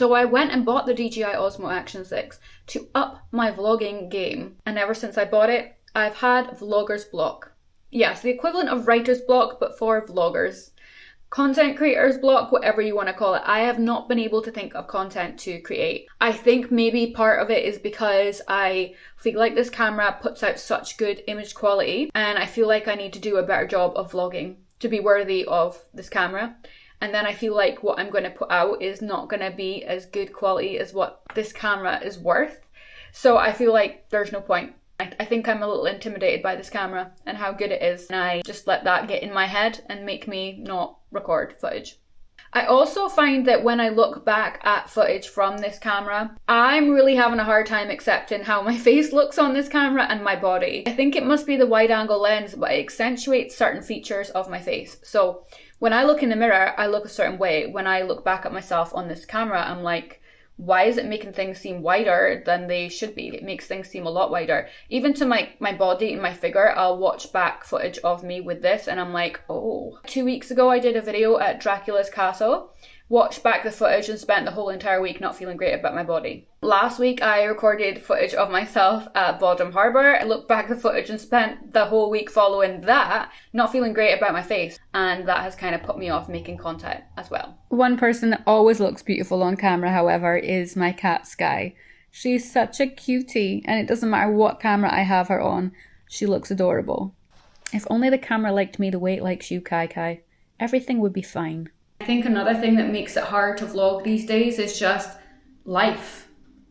So I went and bought the DJI Osmo Action 6 to up my vlogging game. And ever since I bought it, I've had vlogger's block. Yes, the equivalent of writer's block, but for vloggers. Content creators block, whatever you want to call it. I have not been able to think of content to create. I think maybe part of it is because I feel like this camera puts out such good image quality, and I feel like I need to do a better job of vlogging to be worthy of this camera. And then I feel like what I'm going to put out is not going to be as good quality as what this camera is worth. So I feel like there's no point. I think I'm a little intimidated by this camera and how good it is, and I just let that get in my head and make me not record footage. I also find that when I look back at footage from this camera, I'm really having a hard time accepting how my face looks on this camera and my body. I think it must be the wide angle lens, but it accentuates certain features of my face. So when I look in the mirror, I look a certain way. When I look back at myself on this camera, I'm like, why is it making things seem wider than they should be? It makes things seem a lot wider. Even to my body and my figure, I'll watch back footage of me with this and I'm like, oh. 2 weeks ago, I did a video at Dracula's Castle, watched back the footage and spent the whole entire week not feeling great about my body. Last week, I recorded footage of myself at Bodrum Harbour. I looked back at the footage and spent the whole week following that not feeling great about my face. And that has kind of put me off making content as well. One person that always looks beautiful on camera, however, is my cat Sky. She's such a cutie, and it doesn't matter what camera I have her on, she looks adorable. If only the camera liked me the way it likes you, Kai Kai, everything would be fine. I think another thing that makes it hard to vlog these days is just life,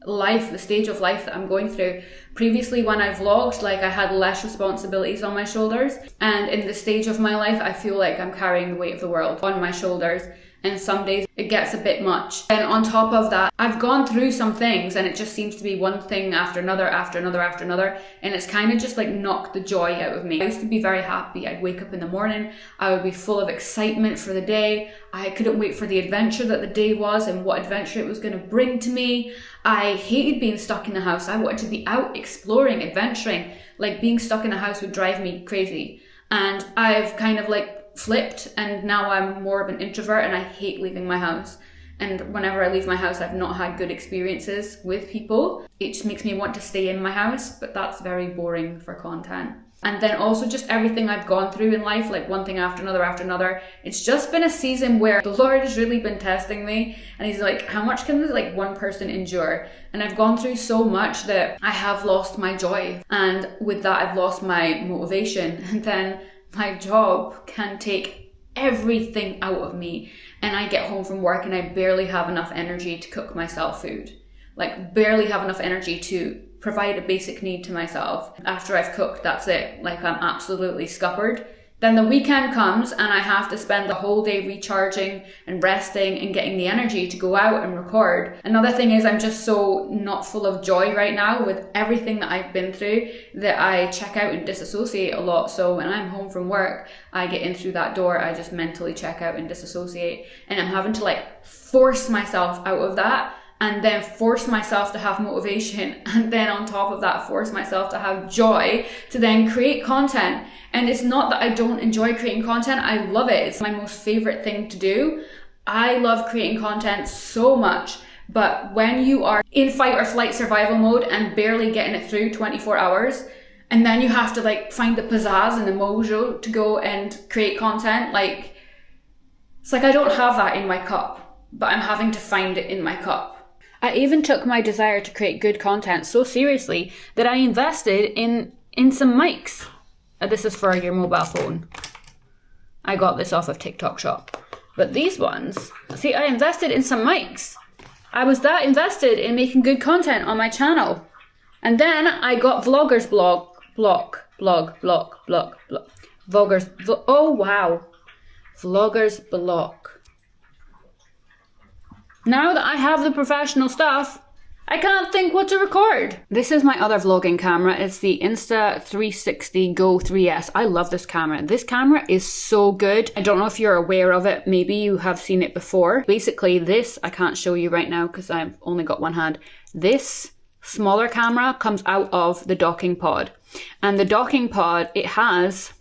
the stage of life that I'm going through. Previously, when I vlogged, like, I had less responsibilities on my shoulders, and in this stage of my life, I feel like I'm carrying the weight of the world on my shoulders. And some days it gets a bit much. And on top of that, I've gone through some things and it just seems to be one thing after another, after another, after another. And it's kind of just like knocked the joy out of me. I used to be very happy. I'd wake up in the morning, I would be full of excitement for the day. I couldn't wait for the adventure that the day was and what adventure it was going to bring to me. I hated being stuck in the house. I wanted to be out exploring, adventuring. Like, being stuck in the house would drive me crazy. And I've kind of like flipped, and now I'm more of an introvert and I hate leaving my house. And whenever I leave my house, I've not had good experiences with people. It just makes me want to stay in my house, but that's very boring for content. And then also just everything I've gone through in life, like one thing after another after another. It's just been a season where the Lord has really been testing me, and he's like, how much can this like one person endure? And I've gone through so much that I have lost my joy, and with that I've lost my motivation, and then my job can take everything out of me, and I get home from work and I barely have enough energy to cook myself food. Like, barely have enough energy to provide a basic need to myself. After I've cooked, that's it. Like, I'm absolutely scuppered. Then the weekend comes and I have to spend the whole day recharging and resting and getting the energy to go out and record. Another thing is I'm just so not full of joy right now with everything that I've been through that I check out and disassociate a lot. So when I'm home from work, I get in through that door, I just mentally check out and disassociate. And I'm having to like force myself out of that, and then force myself to have motivation, and then on top of that force myself to have joy to then create content. And it's not that I don't enjoy creating content, I love it. It's my most favorite thing to do. I love creating content so much, but when you are in fight or flight survival mode and barely getting it through 24 hours, and then you have to like find the pizzazz and the mojo to go and create content, like, it's like I don't have that in my cup, but I'm having to find it in my cup. I even took my desire to create good content so seriously that I invested in some mics. This is for your mobile phone. I got this off of TikTok Shop. But these ones, see, I invested in some mics. I was that invested in making good content on my channel. And then I got Vloggers Vloggers block. Now that I have the professional stuff, I can't think what to record. This is my other vlogging camera. It's the Insta360 Go 3S. I love this camera. This camera is so good. I don't know if you're aware of it. Maybe you have seen it before. Basically this, I can't show you right now because I've only got one hand. This smaller camera comes out of the docking pod. And the docking pod, it has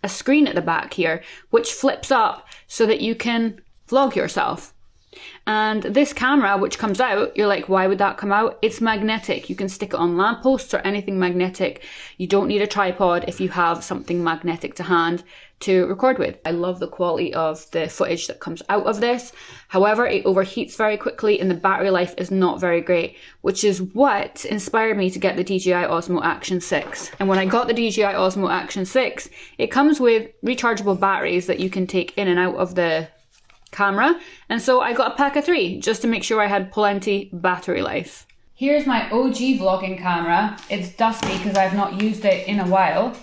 a screen at the back here, which flips up so that you can vlog yourself. And this camera, which comes out, you're like, why would that come out? It's magnetic. You can stick it on lampposts or anything magnetic. You don't need a tripod if you have something magnetic to hand to record with. I love the quality of the footage that comes out of this. However, it overheats very quickly and the battery life is not very great, which is what inspired me to get the DJI Osmo Action 6. And when I got the DJI Osmo Action 6, it comes with rechargeable batteries that you can take in and out of the camera. And so I got a pack of 3 just to make sure I had plenty battery life. Here's my OG vlogging camera. It's dusty because I've not used it in a while.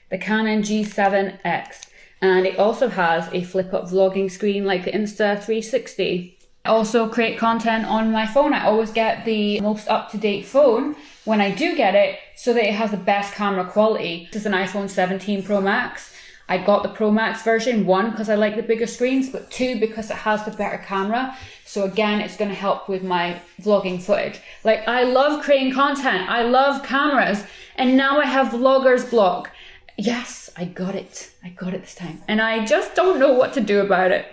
The Canon G7X. And it also has a flip-up vlogging screen like the Insta360. I also create content on my phone. I always get the most up-to-date phone when I do get it so that it has the best camera quality. This is an iPhone 17 Pro Max. I got the Pro Max version, 1, because I like the bigger screens, but 2, because it has the better camera. So again, it's going to help with my vlogging footage. Like, I love creating content. I love cameras. And now I have vlogger's block. Yes, I got it. I got it this time. And I just don't know what to do about it.